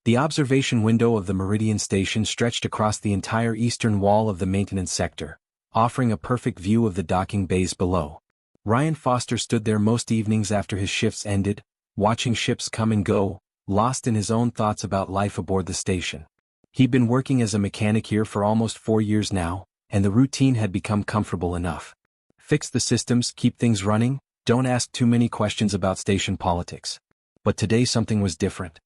The observation window of the Meridian Station stretched across the entire eastern wall of the maintenance sector, offering a perfect view of the docking bays below. Ryan Foster stood there most evenings after his shifts ended, watching ships come and go, lost in his own thoughts about life aboard the station. He'd been working as a mechanic here for almost 4 years now, and the routine had become comfortable enough. Fix the systems, keep things running, don't ask too many questions about station politics. But today something was different.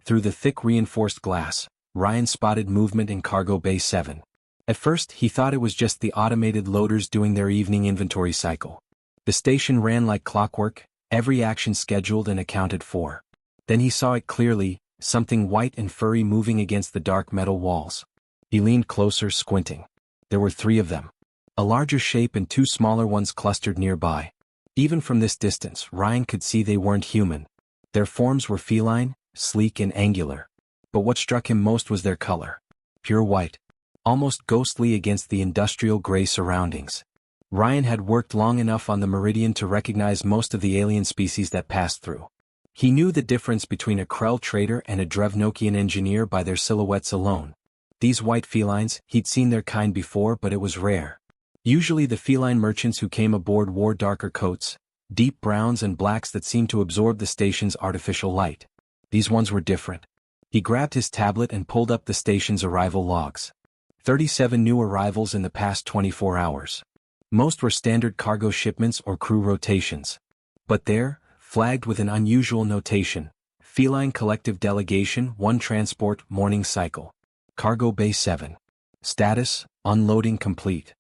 Through the thick reinforced glass, Ryan spotted movement in Cargo Bay 7. At first, he thought it was just the automated loaders doing their evening inventory cycle. The station ran like clockwork, every action scheduled and accounted for. Then he saw it clearly, something white and furry moving against the dark metal walls. He leaned closer, squinting. There were 3 of them. A larger shape and 2 smaller ones clustered nearby. Even from this distance, Ryan could see they weren't human. Their forms were feline, sleek and angular. But what struck him most was their color. Pure white. Almost ghostly against the industrial gray surroundings. Ryan had worked long enough on the Meridian to recognize most of the alien species that passed through. He knew the difference between a Krell trader and a Drevnokian engineer by their silhouettes alone. These white felines, he'd seen their kind before, but it was rare. Usually the feline merchants who came aboard wore darker coats, deep browns and blacks that seemed to absorb the station's artificial light. These ones were different. He grabbed his tablet and pulled up the station's arrival logs. 37 new arrivals in the past 24 hours. Most were standard cargo shipments or crew rotations. But there, flagged with an unusual notation, Feline Collective Delegation 1 Transport Morning Cycle. Cargo Bay 7. Status, unloading complete.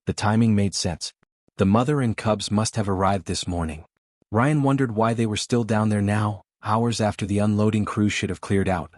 The timing made sense. The mother and cubs must have arrived this morning. Ryan wondered why they were still down there now, hours after the unloading crew should have cleared out.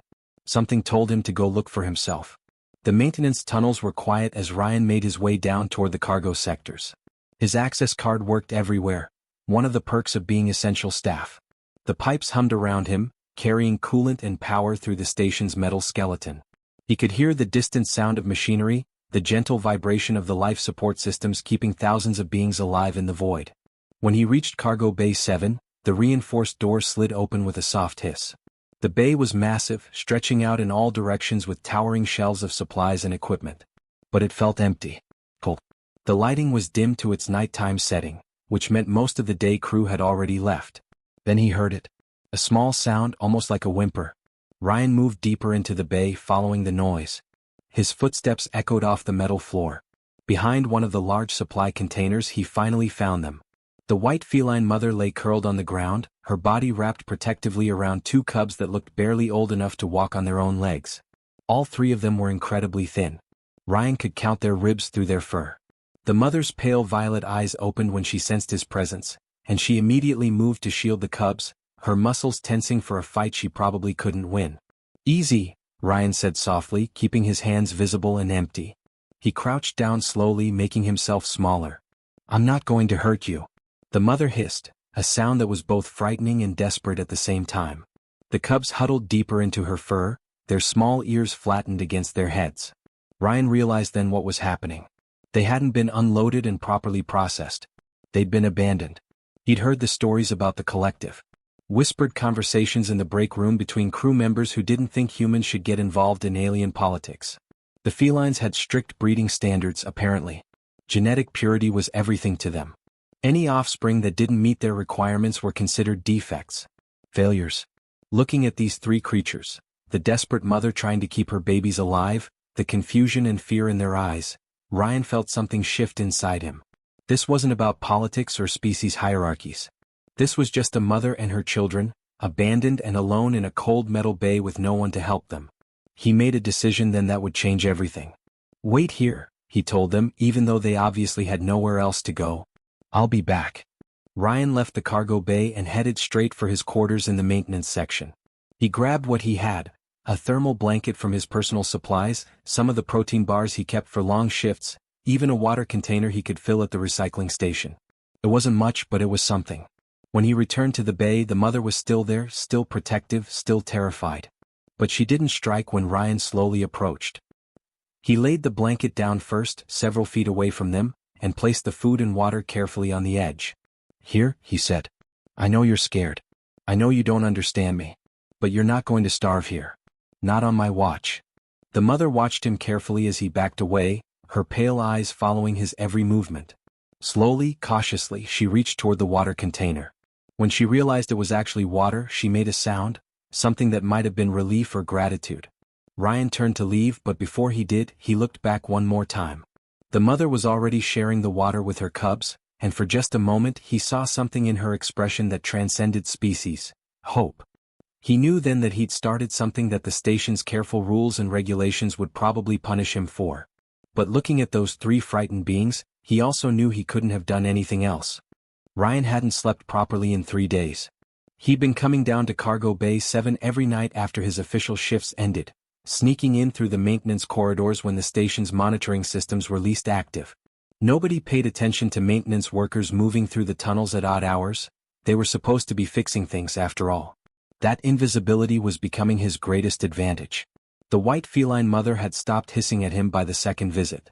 Something told him to go look for himself. The maintenance tunnels were quiet as Ryan made his way down toward the cargo sectors. His access card worked everywhere, one of the perks of being essential staff. The pipes hummed around him, carrying coolant and power through the station's metal skeleton. He could hear the distant sound of machinery, the gentle vibration of the life support systems keeping thousands of beings alive in the void. When he reached Cargo Bay 7, the reinforced door slid open with a soft hiss. The bay was massive, stretching out in all directions with towering shelves of supplies and equipment. But it felt empty. Cold. The lighting was dimmed to its nighttime setting, which meant most of the day crew had already left. Then he heard it. A small sound, almost like a whimper. Ryan moved deeper into the bay, following the noise. His footsteps echoed off the metal floor. Behind one of the large supply containers he finally found them. The white feline mother lay curled on the ground, her body wrapped protectively around 2 cubs that looked barely old enough to walk on their own legs. All 3 of them were incredibly thin. Ryan could count their ribs through their fur. The mother's pale violet eyes opened when she sensed his presence, and she immediately moved to shield the cubs, her muscles tensing for a fight she probably couldn't win. "Easy," Ryan said softly, keeping his hands visible and empty. He crouched down slowly, making himself smaller. "I'm not going to hurt you." The mother hissed, a sound that was both frightening and desperate at the same time. The cubs huddled deeper into her fur, their small ears flattened against their heads. Ryan realized then what was happening. They hadn't been unloaded and properly processed. They'd been abandoned. He'd heard the stories about the collective. Whispered conversations in the break room between crew members who didn't think humans should get involved in alien politics. The felines had strict breeding standards, apparently. Genetic purity was everything to them. Any offspring that didn't meet their requirements were considered defects. Failures. Looking at these 3 creatures, the desperate mother trying to keep her babies alive, the confusion and fear in their eyes, Ryan felt something shift inside him. This wasn't about politics or species hierarchies. This was just a mother and her children, abandoned and alone in a cold metal bay with no one to help them. He made a decision then that would change everything. "Wait here," he told them, even though they obviously had nowhere else to go. "I'll be back." Ryan left the cargo bay and headed straight for his quarters in the maintenance section. He grabbed what he had, a thermal blanket from his personal supplies, some of the protein bars he kept for long shifts, even a water container he could fill at the recycling station. It wasn't much, but it was something. When he returned to the bay, the mother was still there, still protective, still terrified. But she didn't strike when Ryan slowly approached. He laid the blanket down first, several feet away from them, and placed the food and water carefully on the edge. "Here," he said. "I know you're scared. I know you don't understand me. But you're not going to starve here. Not on my watch. The mother watched him carefully as he backed away, her pale eyes following his every movement. Slowly, cautiously, she reached toward the water container. When she realized it was actually water, she made a sound, something that might have been relief or gratitude. Ryan turned to leave, but before he did, he looked back one more time. The mother was already sharing the water with her cubs, and for just a moment he saw something in her expression that transcended species: hope. He knew then that he'd started something that the station's careful rules and regulations would probably punish him for. But looking at those three frightened beings, he also knew he couldn't have done anything else. Ryan hadn't slept properly in 3 days. He'd been coming down to Cargo Bay 7 every night after his official shifts ended, sneaking in through the maintenance corridors when the station's monitoring systems were least active. Nobody paid attention to maintenance workers moving through the tunnels at odd hours. They were supposed to be fixing things after all. That invisibility was becoming his greatest advantage. The white feline mother had stopped hissing at him by the second visit.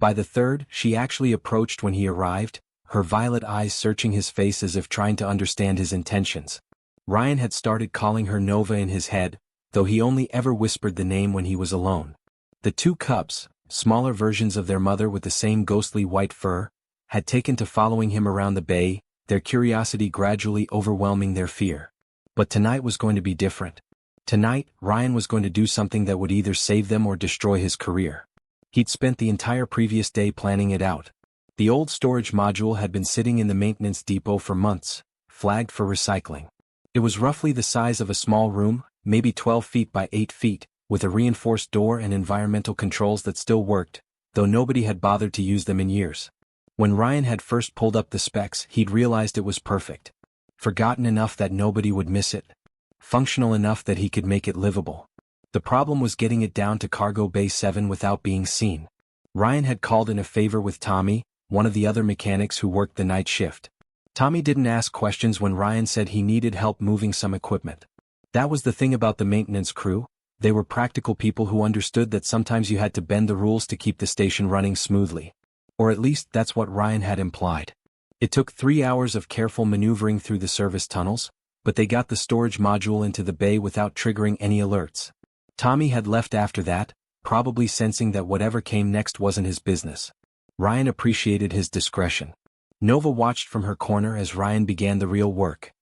By the third, she actually approached when he arrived, her violet eyes searching his face as if trying to understand his intentions. Ryan had started calling her Nova in his head, though he only ever whispered the name when he was alone. The two cubs, smaller versions of their mother with the same ghostly white fur, had taken to following him around the bay, their curiosity gradually overwhelming their fear. But tonight was going to be different. Tonight, Ryan was going to do something that would either save them or destroy his career. He'd spent the entire previous day planning it out. The old storage module had been sitting in the maintenance depot for months, flagged for recycling. It was roughly the size of a small room, maybe 12 feet by 8 feet, with a reinforced door and environmental controls that still worked, though nobody had bothered to use them in years. When Ryan had first pulled up the specs, he'd realized it was perfect. Forgotten enough that nobody would miss it. Functional enough that he could make it livable. The problem was getting it down to Cargo Bay 7 without being seen. Ryan had called in a favor with Tommy, one of the other mechanics who worked the night shift. Tommy didn't ask questions when Ryan said he needed help moving some equipment. That was the thing about the maintenance crew. They were practical people who understood that sometimes you had to bend the rules to keep the station running smoothly. Or at least that's what Ryan had implied. It took 3 hours of careful maneuvering through the service tunnels, but they got the storage module into the bay without triggering any alerts. Tommy had left after that, probably sensing that whatever came next wasn't his business. Ryan appreciated his discretion. Nova watched from her corner as Ryan began the real work.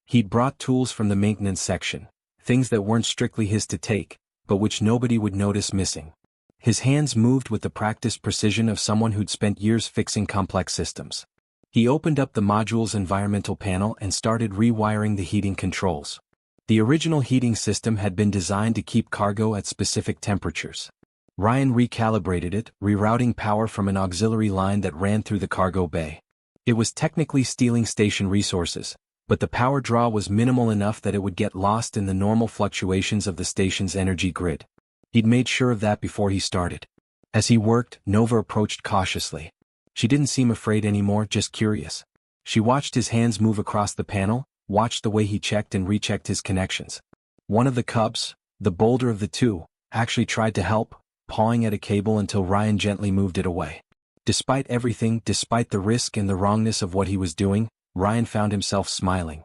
He'd brought tools from the maintenance section, things that weren't strictly his to take, but which nobody would notice missing. His hands moved with the practiced precision of someone who'd spent years fixing complex systems. He opened up the module's environmental panel and started rewiring the heating controls. The original heating system had been designed to keep cargo at specific temperatures. Ryan recalibrated it, rerouting power from an auxiliary line that ran through the cargo bay. It was technically stealing station resources, but the power draw was minimal enough that it would get lost in the normal fluctuations of the station's energy grid. He'd made sure of that before he started. As he worked, Nova approached cautiously. She didn't seem afraid anymore, just curious. She watched his hands move across the panel, watched the way he checked and rechecked his connections. One of the cubs, the bolder of the two, actually tried to help, pawing at a cable until Ryan gently moved it away. Despite everything, despite the risk and the wrongness of what he was doing, Ryan found himself smiling.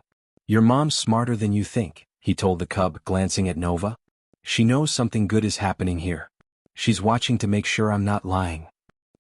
"Your mom's smarter than you think," he told the cub, glancing at Nova. "She knows something good is happening here. She's watching to make sure I'm not lying."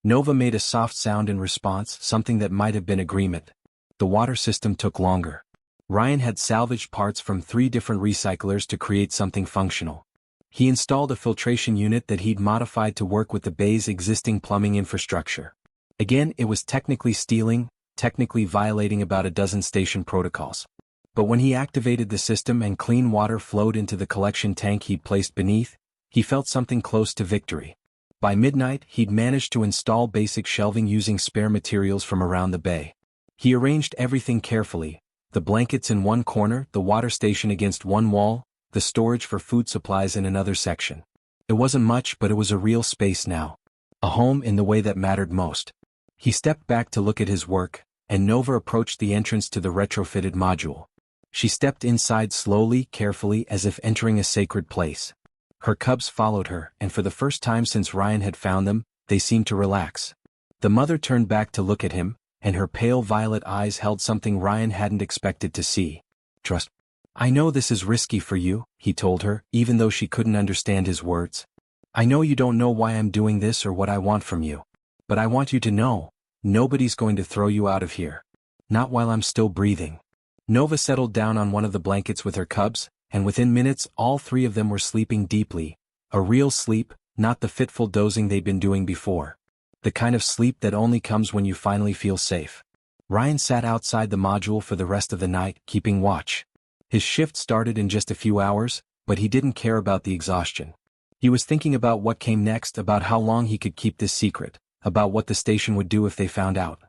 Nova made a soft sound in response, something that might have been agreement. The water system took longer. Ryan had salvaged parts from 3 different recyclers to create something functional. He installed a filtration unit that he'd modified to work with the bay's existing plumbing infrastructure. Again, it was technically stealing, technically violating about a dozen station protocols. But when he activated the system and clean water flowed into the collection tank he'd placed beneath, he felt something close to victory. By midnight, he'd managed to install basic shelving using spare materials from around the bay. He arranged everything carefully, the blankets in one corner, the water station against one wall, the storage for food supplies in another section. It wasn't much, but it was a real space now. A home in the way that mattered most. He stepped back to look at his work, and Nova approached the entrance to the retrofitted module. She stepped inside slowly, carefully, as if entering a sacred place. Her cubs followed her, and for the first time since Ryan had found them, they seemed to relax. The mother turned back to look at him, and her pale violet eyes held something Ryan hadn't expected to see. Trust. "I know this is risky for you," he told her, even though she couldn't understand his words. "I know you don't know why I'm doing this or what I want from you. But I want you to know, nobody's going to throw you out of here. Not while I'm still breathing." Nova settled down on one of the blankets with her cubs, and within minutes all three of them were sleeping deeply. A real sleep, not the fitful dozing they'd been doing before. The kind of sleep that only comes when you finally feel safe. Ryan sat outside the module for the rest of the night, keeping watch. His shift started in just a few hours, but he didn't care about the exhaustion. He was thinking about what came next, about how long he could keep this secret, about what the station would do if they found out.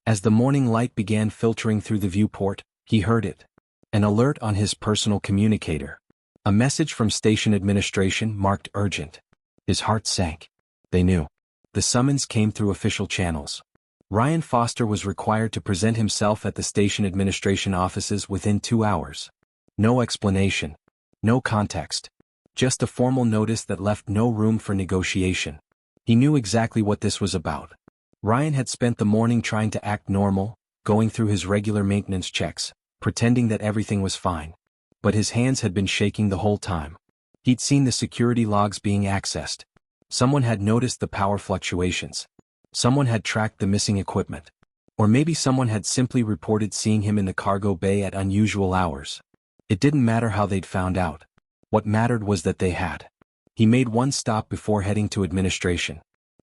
As the morning light began filtering through the viewport, he heard it. An alert on his personal communicator. A message from station administration marked urgent. His heart sank. They knew. The summons came through official channels. Ryan Foster was required to present himself at the station administration offices within 2 hours. No explanation. No context. Just a formal notice that left no room for negotiation. He knew exactly what this was about. Ryan had spent the morning trying to act normal, going through his regular maintenance checks, pretending that everything was fine. But his hands had been shaking the whole time. He'd seen the security logs being accessed. Someone had noticed the power fluctuations. Someone had tracked the missing equipment. Or maybe someone had simply reported seeing him in the cargo bay at unusual hours. It didn't matter how they'd found out. What mattered was that they had. He made one stop before heading to administration.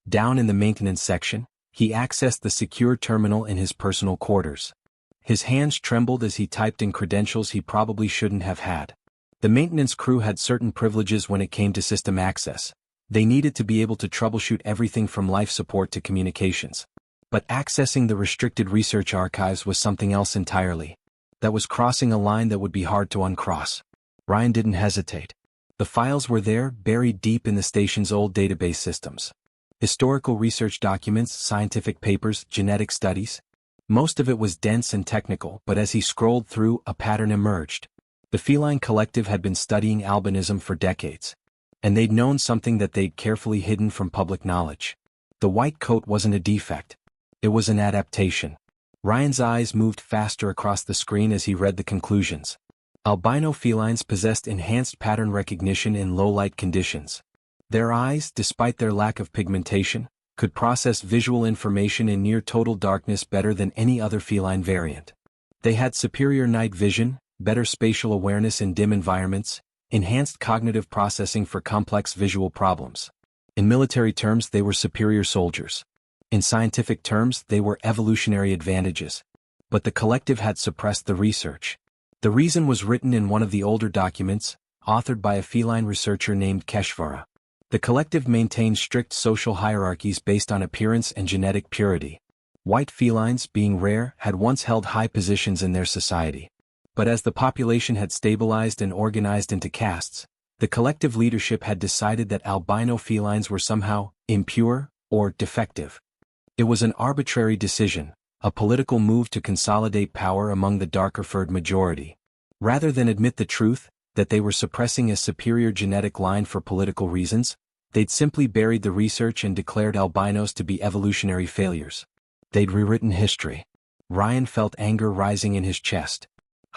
Down in the maintenance section, he accessed the secure terminal in his personal quarters. His hands trembled as he typed in credentials he probably shouldn't have had. The maintenance crew had certain privileges when it came to system access. They needed to be able to troubleshoot everything from life support to communications. But accessing the restricted research archives was something else entirely. That was crossing a line that would be hard to uncross. Ryan didn't hesitate. The files were there, buried deep in the station's old database systems. Historical research documents, scientific papers, genetic studies. Most of it was dense and technical, but as he scrolled through, a pattern emerged. The Feline Collective had been studying albinism for decades. And they'd known something that they'd carefully hidden from public knowledge. The white coat wasn't a defect. It was an adaptation. Ryan's eyes moved faster across the screen as he read the conclusions. Albino felines possessed enhanced pattern recognition in low-light conditions. Their eyes, despite their lack of pigmentation, could process visual information in near-total darkness better than any other feline variant. They had superior night vision, better spatial awareness in dim environments, enhanced cognitive processing for complex visual problems. In military terms, they were superior soldiers. In scientific terms, they were evolutionary advantages. But the collective had suppressed the research. The reason was written in one of the older documents, authored by a feline researcher named Keshvara. The collective maintained strict social hierarchies based on appearance and genetic purity. White felines, being rare, had once held high positions in their society. But as the population had stabilized and organized into castes, the collective leadership had decided that albino felines were somehow impure or defective. It was an arbitrary decision, a political move to consolidate power among the darker-furred majority. Rather than admit the truth, that they were suppressing a superior genetic line for political reasons, they'd simply buried the research and declared albinos to be evolutionary failures. They'd rewritten history. Ryan felt anger rising in his chest.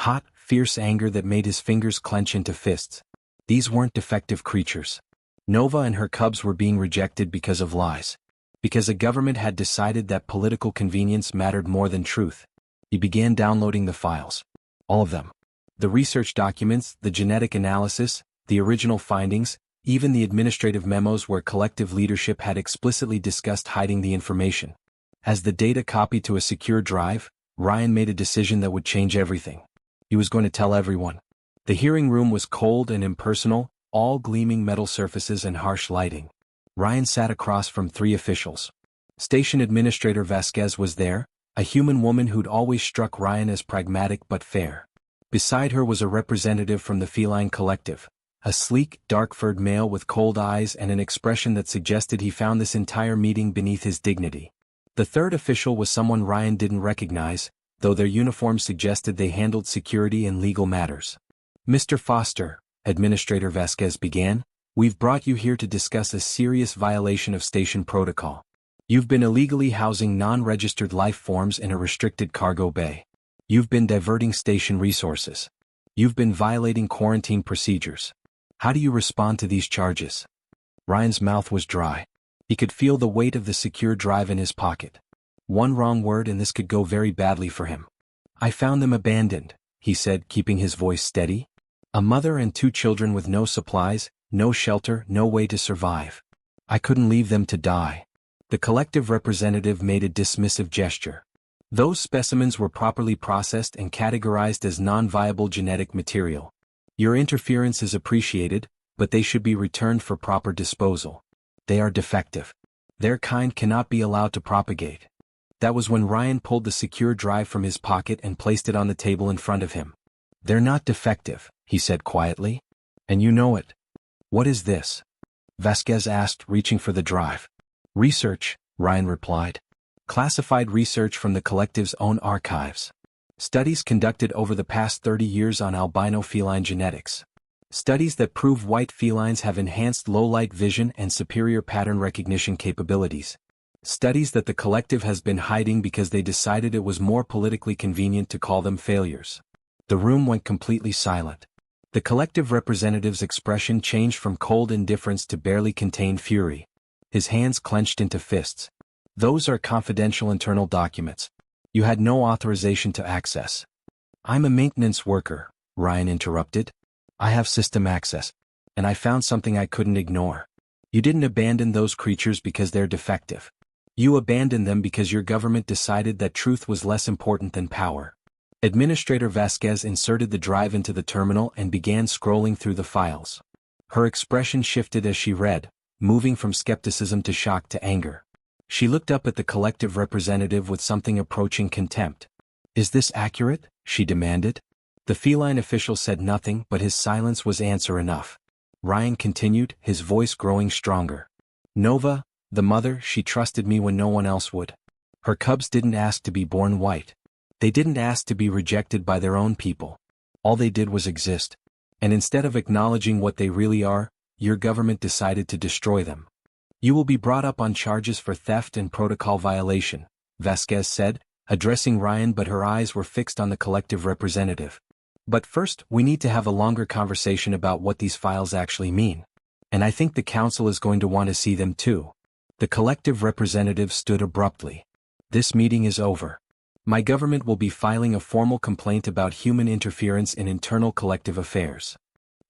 Hot, fierce anger that made his fingers clench into fists. These weren't defective creatures. Nova and her cubs were being rejected because of lies. Because a government had decided that political convenience mattered more than truth. He began downloading the files. All of them. The research documents, the genetic analysis, the original findings, even the administrative memos where collective leadership had explicitly discussed hiding the information. As the data copied to a secure drive, Ryan made a decision that would change everything. He was going to tell everyone. The hearing room was cold and impersonal, all gleaming metal surfaces and harsh lighting. Ryan sat across from 3 officials. Station Administrator Vasquez was there, a human woman who'd always struck Ryan as pragmatic but fair. Beside her was a representative from the Feline Collective, a sleek, dark-furred male with cold eyes and an expression that suggested he found this entire meeting beneath his dignity. The third official was someone Ryan didn't recognize, though their uniforms suggested they handled security and legal matters. "Mr. Foster," Administrator Vasquez began, "we've brought you here to discuss a serious violation of station protocol. You've been illegally housing non-registered life forms in a restricted cargo bay. You've been diverting station resources. You've been violating quarantine procedures. How do you respond to these charges? Ryan's mouth was dry. He could feel the weight of the secure drive in his pocket. One wrong word and this could go very badly for him. I found them abandoned, he said, keeping his voice steady. A mother and 2 children with no supplies, no shelter, no way to survive. I couldn't leave them to die. The collective representative made a dismissive gesture. Those specimens were properly processed and categorized as non-viable genetic material. Your interference is appreciated, but they should be returned for proper disposal. They are defective. Their kind cannot be allowed to propagate. That was when Ryan pulled the secure drive from his pocket and placed it on the table in front of him. They're not defective, he said quietly. And you know it. What is this? Vasquez asked, reaching for the drive. Research, Ryan replied. Classified research from the collective's own archives. Studies conducted over the past 30 years on albino feline genetics. Studies that prove white felines have enhanced low-light vision and superior pattern recognition capabilities. Studies that the collective has been hiding because they decided it was more politically convenient to call them failures. The room went completely silent. The collective representative's expression changed from cold indifference to barely contained fury. His hands clenched into fists. Those are confidential internal documents. You had no authorization to access. I'm a maintenance worker, Ryan interrupted. I have system access. And I found something I couldn't ignore. You didn't abandon those creatures because they're defective. You abandoned them because your government decided that truth was less important than power. Administrator Vasquez inserted the drive into the terminal and began scrolling through the files. Her expression shifted as she read, moving from skepticism to shock to anger. She looked up at the collective representative with something approaching contempt. Is this accurate? She demanded. The feline official said nothing, but his silence was answer enough. Ryan continued, his voice growing stronger. Nova, the mother, she trusted me when no one else would. Her cubs didn't ask to be born white. They didn't ask to be rejected by their own people. All they did was exist. And instead of acknowledging what they really are, your government decided to destroy them. You will be brought up on charges for theft and protocol violation, Vasquez said, addressing Ryan, but her eyes were fixed on the collective representative. But first, we need to have a longer conversation about what these files actually mean. And I think the council is going to want to see them too. The collective representative stood abruptly. This meeting is over. My government will be filing a formal complaint about human interference in internal collective affairs.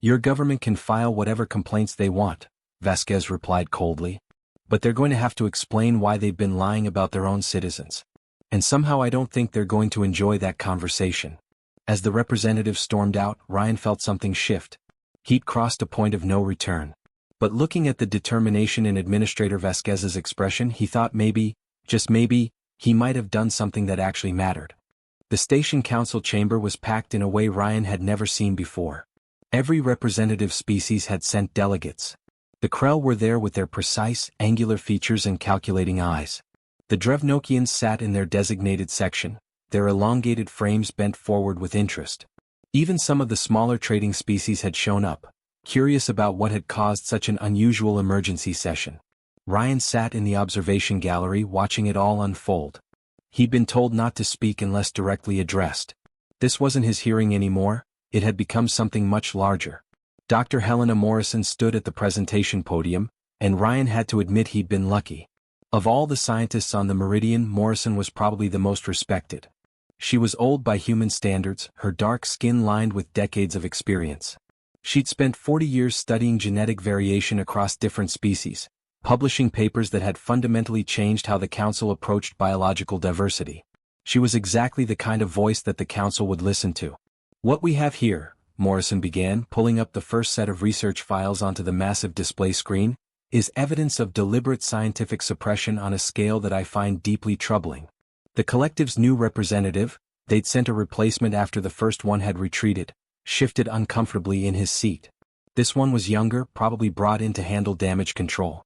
Your government can file whatever complaints they want, Vasquez replied coldly. But they're going to have to explain why they've been lying about their own citizens. And somehow I don't think they're going to enjoy that conversation. As the representative stormed out, Ryan felt something shift. He'd crossed a point of no return. But looking at the determination in Administrator Vasquez's expression, he thought maybe, just maybe, he might have done something that actually mattered. The station council chamber was packed in a way Ryan had never seen before. Every representative species had sent delegates. The Krell were there with their precise, angular features and calculating eyes. The Drevnokians sat in their designated section, their elongated frames bent forward with interest. Even some of the smaller trading species had shown up, curious about what had caused such an unusual emergency session. Ryan sat in the observation gallery watching it all unfold. He'd been told not to speak unless directly addressed. This wasn't his hearing anymore, it had become something much larger. Dr. Helena Morrison stood at the presentation podium, and Ryan had to admit he'd been lucky. Of all the scientists on the Meridian, Morrison was probably the most respected. She was old by human standards, her dark skin lined with decades of experience. She'd spent 40 years studying genetic variation across different species, publishing papers that had fundamentally changed how the council approached biological diversity. She was exactly the kind of voice that the council would listen to. What we have here, Morrison began, pulling up the first set of research files onto the massive display screen, is evidence of deliberate scientific suppression on a scale that I find deeply troubling. The collective's new representative, they'd sent a replacement after the first one had retreated, shifted uncomfortably in his seat. This one was younger, probably brought in to handle damage control.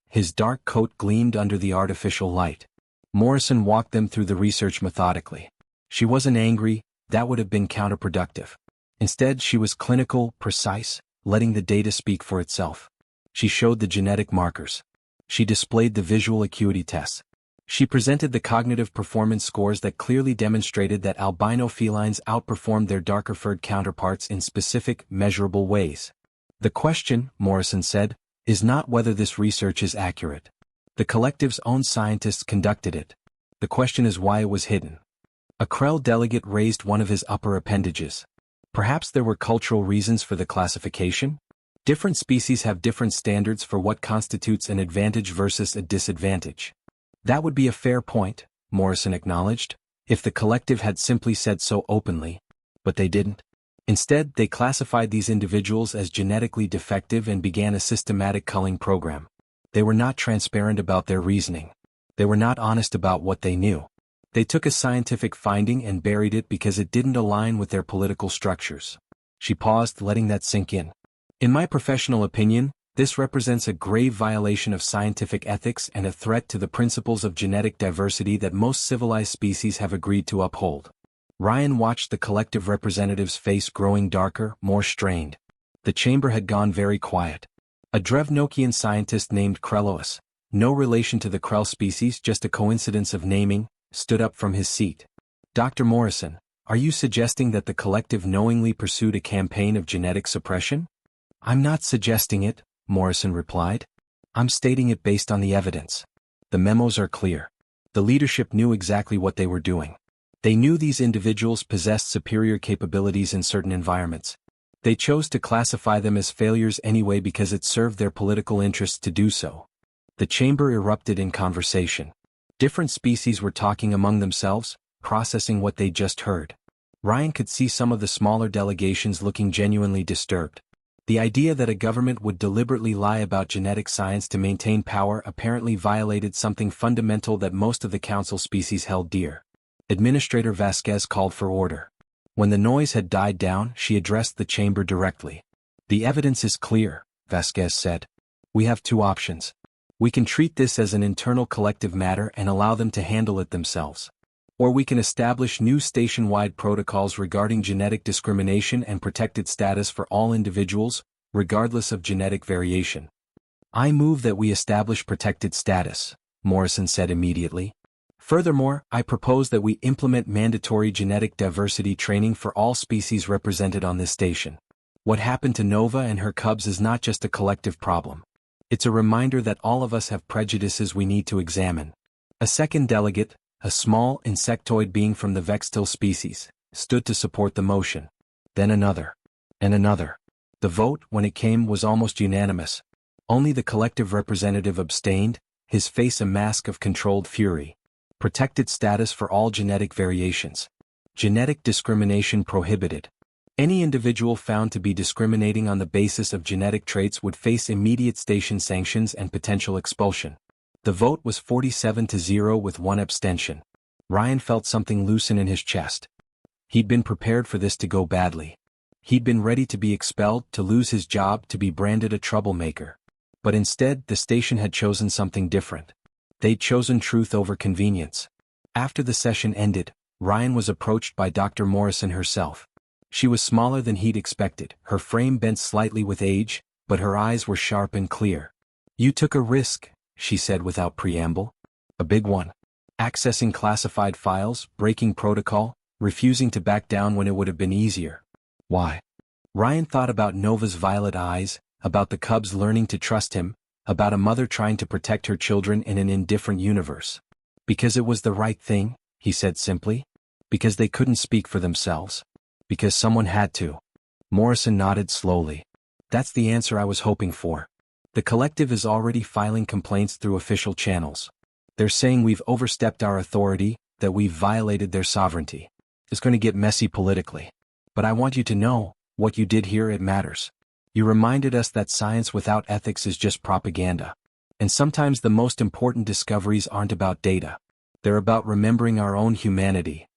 His dark coat gleamed under the artificial light. Morrison walked them through the research methodically. She wasn't angry, that would have been counterproductive. Instead, she was clinical, precise, letting the data speak for itself. She showed the genetic markers. She displayed the visual acuity tests. She presented the cognitive performance scores that clearly demonstrated that albino felines outperformed their darker-furred counterparts in specific, measurable ways. The question, Morrison said, is not whether this research is accurate. The collective's own scientists conducted it. The question is why it was hidden. A Krell delegate raised one of his upper appendages. Perhaps there were cultural reasons for the classification? Different species have different standards for what constitutes an advantage versus a disadvantage. That would be a fair point, Morrison acknowledged, if the collective had simply said so openly. But they didn't. Instead, they classified these individuals as genetically defective and began a systematic culling program. They were not transparent about their reasoning. They were not honest about what they knew. They took a scientific finding and buried it because it didn't align with their political structures. She paused, letting that sink in. In my professional opinion, this represents a grave violation of scientific ethics and a threat to the principles of genetic diversity that most civilized species have agreed to uphold. Ryan watched the collective representative's face growing darker, more strained. The chamber had gone very quiet. A Drevnokian scientist named Krellois, no relation to the Krell species, just a coincidence of naming, stood up from his seat. Dr. Morrison, are you suggesting that the collective knowingly pursued a campaign of genetic suppression? I'm not suggesting it, Morrison replied. I'm stating it based on the evidence. The memos are clear. The leadership knew exactly what they were doing. They knew these individuals possessed superior capabilities in certain environments. They chose to classify them as failures anyway because it served their political interests to do so. The chamber erupted in conversation. Different species were talking among themselves, processing what they just heard. Ryan could see some of the smaller delegations looking genuinely disturbed. The idea that a government would deliberately lie about genetic science to maintain power apparently violated something fundamental that most of the council species held dear. Administrator Vasquez called for order. When the noise had died down, she addressed the chamber directly. The evidence is clear, Vasquez said. We have two options. We can treat this as an internal collective matter and allow them to handle it themselves. Or we can establish new station-wide protocols regarding genetic discrimination and protected status for all individuals, regardless of genetic variation. I move that we establish protected status, Morrison said immediately. Furthermore, I propose that we implement mandatory genetic diversity training for all species represented on this station. What happened to Nova and her cubs is not just a collective problem. It's a reminder that all of us have prejudices we need to examine. A second delegate, a small insectoid being from the Vextil species, stood to support the motion. Then another. And another. The vote, when it came, was almost unanimous. Only the collective representative abstained, his face a mask of controlled fury. Protected status for all genetic variations. Genetic discrimination prohibited. Any individual found to be discriminating on the basis of genetic traits would face immediate station sanctions and potential expulsion. The vote was 47-0 with one abstention. Ryan felt something loosen in his chest. He'd been prepared for this to go badly. He'd been ready to be expelled, to lose his job, to be branded a troublemaker. But instead, the station had chosen something different. They'd chosen truth over convenience. After the session ended, Ryan was approached by Dr. Morrison herself. She was smaller than he'd expected, her frame bent slightly with age, but her eyes were sharp and clear. You took a risk, she said without preamble. A big one. Accessing classified files, breaking protocol, refusing to back down when it would have been easier. Why? Ryan thought about Nova's violet eyes, about the cubs learning to trust him, about a mother trying to protect her children in an indifferent universe. Because it was the right thing, he said simply. Because they couldn't speak for themselves. Because someone had to. Morrison nodded slowly. That's the answer I was hoping for. The collective is already filing complaints through official channels. They're saying we've overstepped our authority, that we've violated their sovereignty. It's going to get messy politically. But I want you to know, what you did here, it matters. You reminded us that science without ethics is just propaganda. And sometimes the most important discoveries aren't about data. They're about remembering our own humanity.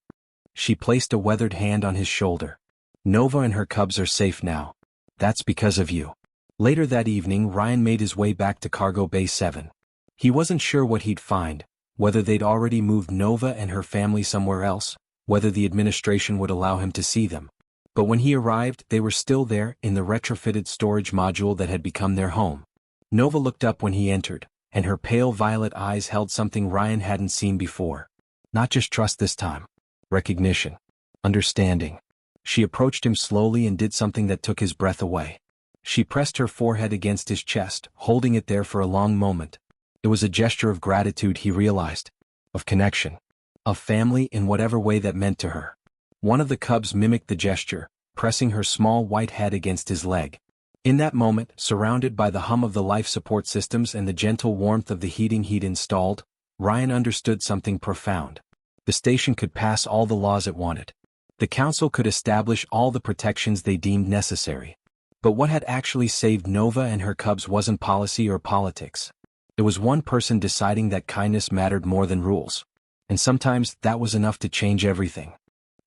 She placed a weathered hand on his shoulder. Nova and her cubs are safe now. That's because of you. Later that evening, Ryan made his way back to Cargo Bay 7. He wasn't sure what he'd find, whether they'd already moved Nova and her family somewhere else, whether the administration would allow him to see them. But when he arrived, they were still there, in the retrofitted storage module that had become their home. Nova looked up when he entered, and her pale violet eyes held something Ryan hadn't seen before. Not just trust this time. Recognition. Understanding. She approached him slowly and did something that took his breath away. She pressed her forehead against his chest, holding it there for a long moment. It was a gesture of gratitude, he realized. Of connection. Of family in whatever way that meant to her. One of the cubs mimicked the gesture, pressing her small white head against his leg. In that moment, surrounded by the hum of the life support systems and the gentle warmth of the heating he'd installed, Ryan understood something profound. The station could pass all the laws it wanted. The council could establish all the protections they deemed necessary. But what had actually saved Nova and her cubs wasn't policy or politics. It was one person deciding that kindness mattered more than rules. And sometimes that was enough to change everything.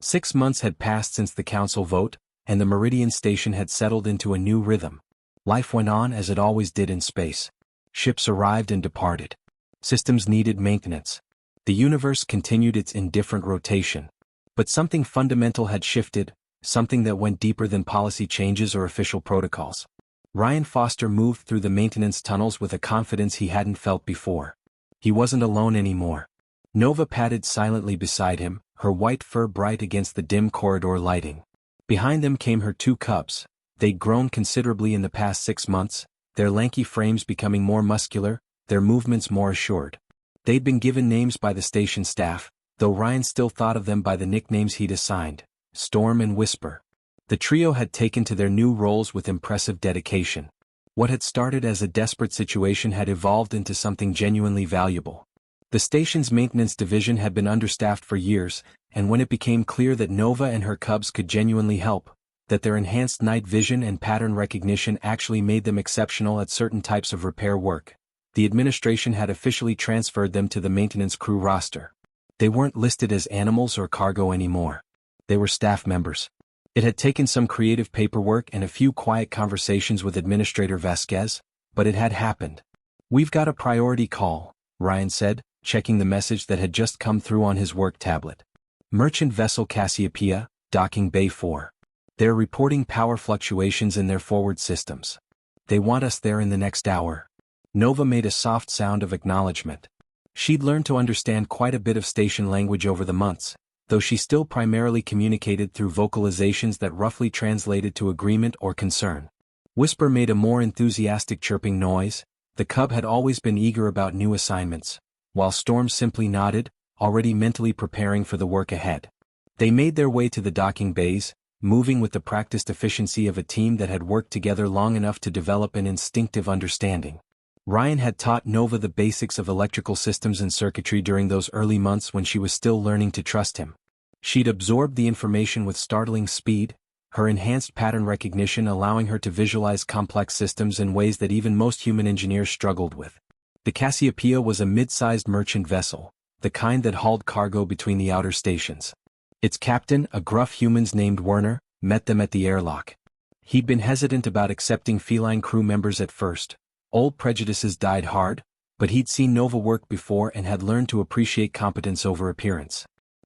6 months had passed since the council vote, and the Meridian station had settled into a new rhythm. Life went on as it always did in space. Ships arrived and departed. Systems needed maintenance. The universe continued its indifferent rotation. But something fundamental had shifted, something that went deeper than policy changes or official protocols. Ryan Foster moved through the maintenance tunnels with a confidence he hadn't felt before. He wasn't alone anymore. Nova padded silently beside him, her white fur bright against the dim corridor lighting. Behind them came her 2 cubs. They'd grown considerably in the past 6 months, their lanky frames becoming more muscular, their movements more assured. They'd been given names by the station staff, though Ryan still thought of them by the nicknames he'd assigned, Storm and Whisper. The trio had taken to their new roles with impressive dedication. What had started as a desperate situation had evolved into something genuinely valuable. The station's maintenance division had been understaffed for years, and when it became clear that Nova and her cubs could genuinely help, that their enhanced night vision and pattern recognition actually made them exceptional at certain types of repair work, the administration had officially transferred them to the maintenance crew roster. They weren't listed as animals or cargo anymore. They were staff members. It had taken some creative paperwork and a few quiet conversations with Administrator Vasquez, but it had happened. "We've got a priority call," Ryan said, checking the message that had just come through on his work tablet. "Merchant vessel Cassiopeia, docking Bay 4. They're reporting power fluctuations in their forward systems. They want us there in the next hour." Nova made a soft sound of acknowledgement. She'd learned to understand quite a bit of station language over the months, though she still primarily communicated through vocalizations that roughly translated to agreement or concern. Whisper made a more enthusiastic chirping noise. The cub had always been eager about new assignments, while Storm simply nodded, already mentally preparing for the work ahead. They made their way to the docking bays, moving with the practiced efficiency of a team that had worked together long enough to develop an instinctive understanding. Ryan had taught Nova the basics of electrical systems and circuitry during those early months when she was still learning to trust him. She'd absorbed the information with startling speed, her enhanced pattern recognition allowing her to visualize complex systems in ways that even most human engineers struggled with. The Cassiopeia was a mid-sized merchant vessel, the kind that hauled cargo between the outer stations. Its captain, a gruff human named Werner, met them at the airlock. He'd been hesitant about accepting feline crew members at first. Old prejudices died hard, but he'd seen Nova work before and had learned to appreciate competence over appearance.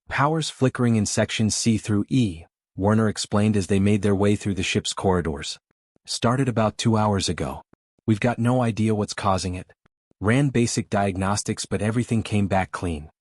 "Powers flickering in sections C through E," Werner explained as they made their way through the ship's corridors. "Started about 2 hours ago. We've got no idea what's causing it. Ran basic diagnostics but everything came back clean."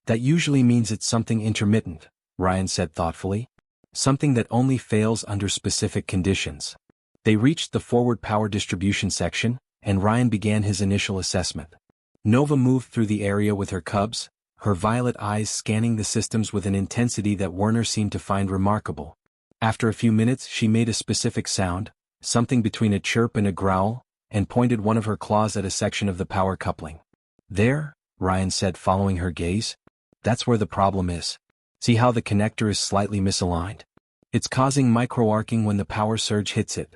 "That usually means it's something intermittent," Ryan said thoughtfully. "Something that only fails under specific conditions." They reached the forward power distribution section, and Ryan began his initial assessment. Nova moved through the area with her cubs, her violet eyes scanning the systems with an intensity that Werner seemed to find remarkable. After a few minutes she made a specific sound, something between a chirp and a growl, and pointed one of her claws at a section of the power coupling. "There," Ryan said following her gaze. "That's where the problem is. See how the connector is slightly misaligned? It's causing microarcing when the power surge hits it."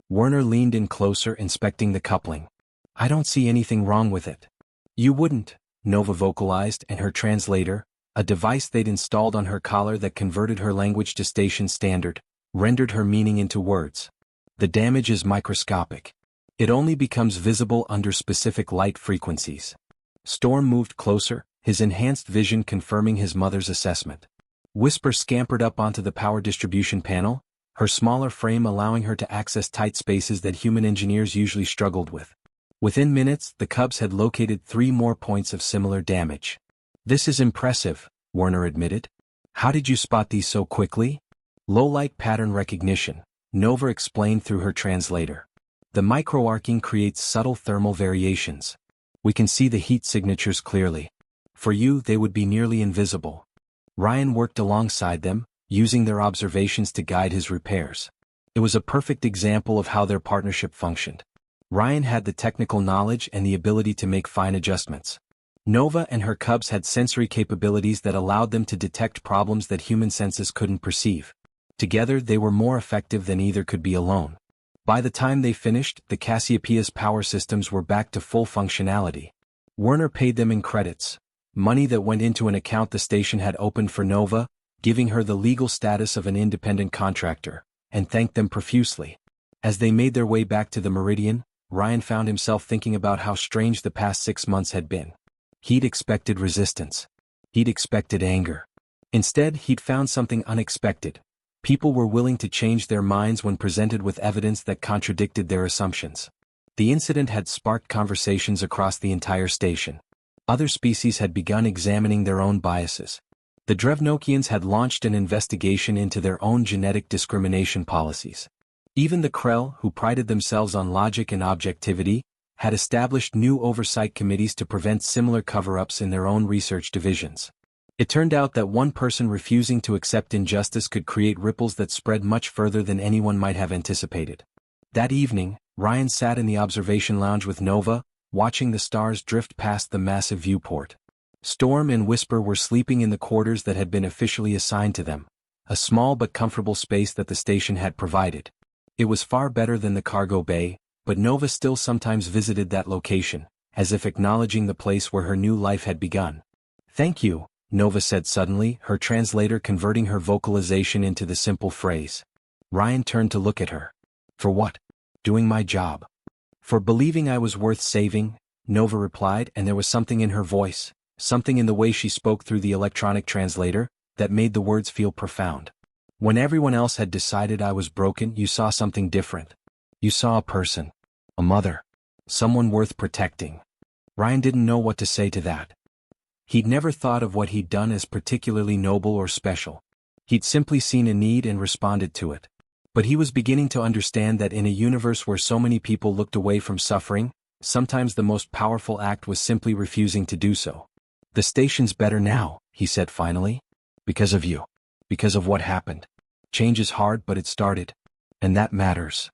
Werner leaned in closer, inspecting the coupling. "I don't see anything wrong with it." "You wouldn't," Nova vocalized, and her translator, a device they'd installed on her collar that converted her language to station standard, rendered her meaning into words. "The damage is microscopic. It only becomes visible under specific light frequencies." Storm moved closer, his enhanced vision confirming his mother's assessment. Whisper scampered up onto the power distribution panel, her smaller frame allowing her to access tight spaces that human engineers usually struggled with. Within minutes, the Cubs had located 3 more points of similar damage. "This is impressive," Werner admitted. "How did you spot these so quickly?" "Low-light pattern recognition," Nova explained through her translator. "The microarcing creates subtle thermal variations. We can see the heat signatures clearly. For you, they would be nearly invisible." Ryan worked alongside them, using their observations to guide his repairs. It was a perfect example of how their partnership functioned. Ryan had the technical knowledge and the ability to make fine adjustments. Nova and her Cubs had sensory capabilities that allowed them to detect problems that human senses couldn't perceive. Together they were more effective than either could be alone. By the time they finished, the Cassiopeia's power systems were back to full functionality. Werner paid them in credits, money that went into an account the station had opened for Nova, giving her the legal status of an independent contractor, and thanked them profusely. As they made their way back to the Meridian, Ryan found himself thinking about how strange the past 6 months had been. He'd expected resistance. He'd expected anger. Instead, he'd found something unexpected. People were willing to change their minds when presented with evidence that contradicted their assumptions. The incident had sparked conversations across the entire station. Other species had begun examining their own biases. The Drevnokians had launched an investigation into their own genetic discrimination policies. Even the Krell, who prided themselves on logic and objectivity, had established new oversight committees to prevent similar cover-ups in their own research divisions. It turned out that one person refusing to accept injustice could create ripples that spread much further than anyone might have anticipated. That evening, Ryan sat in the observation lounge with Nova, watching the stars drift past the massive viewport. Storm and Whisper were sleeping in the quarters that had been officially assigned to them, a small but comfortable space that the station had provided. It was far better than the cargo bay, but Nova still sometimes visited that location, as if acknowledging the place where her new life had begun. "Thank you," Nova said suddenly, her translator converting her vocalization into the simple phrase. Ryan turned to look at her. "For what?" "Doing my job." "For believing I was worth saving," Nova replied, and there was something in her voice, something in the way she spoke through the electronic translator, that made the words feel profound. "When everyone else had decided I was broken, you saw something different. You saw a person. A mother. Someone worth protecting." Ryan didn't know what to say to that. He'd never thought of what he'd done as particularly noble or special. He'd simply seen a need and responded to it. But he was beginning to understand that in a universe where so many people looked away from suffering, sometimes the most powerful act was simply refusing to do so. "The station's better now," he said finally. "Because of you. Because of what happened. Change is hard, but it started. And that matters."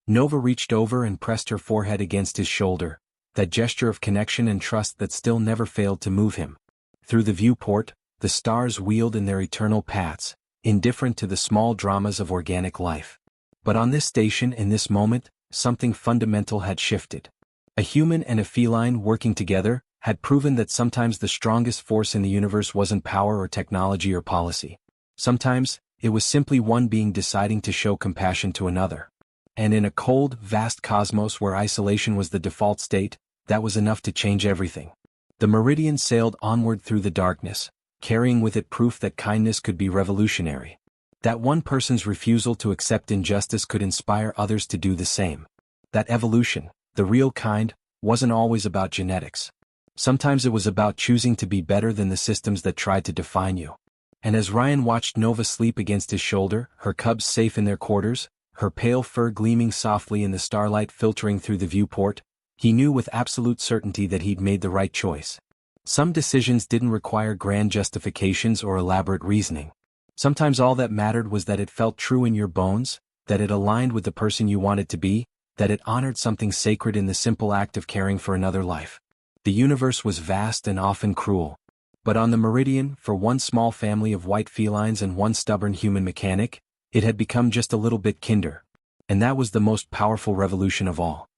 Nova reached over and pressed her forehead against his shoulder, that gesture of connection and trust that still never failed to move him. Through the viewport, the stars wheeled in their eternal paths, indifferent to the small dramas of organic life. But on this station, in this moment, something fundamental had shifted. A human and a feline working together had proven that sometimes the strongest force in the universe wasn't power or technology or policy. Sometimes, it was simply one being deciding to show compassion to another. And in a cold, vast cosmos where isolation was the default state, that was enough to change everything. The Meridian sailed onward through the darkness, carrying with it proof that kindness could be revolutionary. That one person's refusal to accept injustice could inspire others to do the same. That evolution, the real kind, wasn't always about genetics. Sometimes it was about choosing to be better than the systems that tried to define you. And as Ryan watched Nova sleep against his shoulder, her cubs safe in their quarters, her pale fur gleaming softly in the starlight filtering through the viewport, he knew with absolute certainty that he'd made the right choice. Some decisions didn't require grand justifications or elaborate reasoning. Sometimes all that mattered was that it felt true in your bones, that it aligned with the person you wanted to be, that it honored something sacred in the simple act of caring for another life. The universe was vast and often cruel. But on the Meridian, for one small family of white felines and one stubborn human mechanic, it had become just a little bit kinder. And that was the most powerful revolution of all.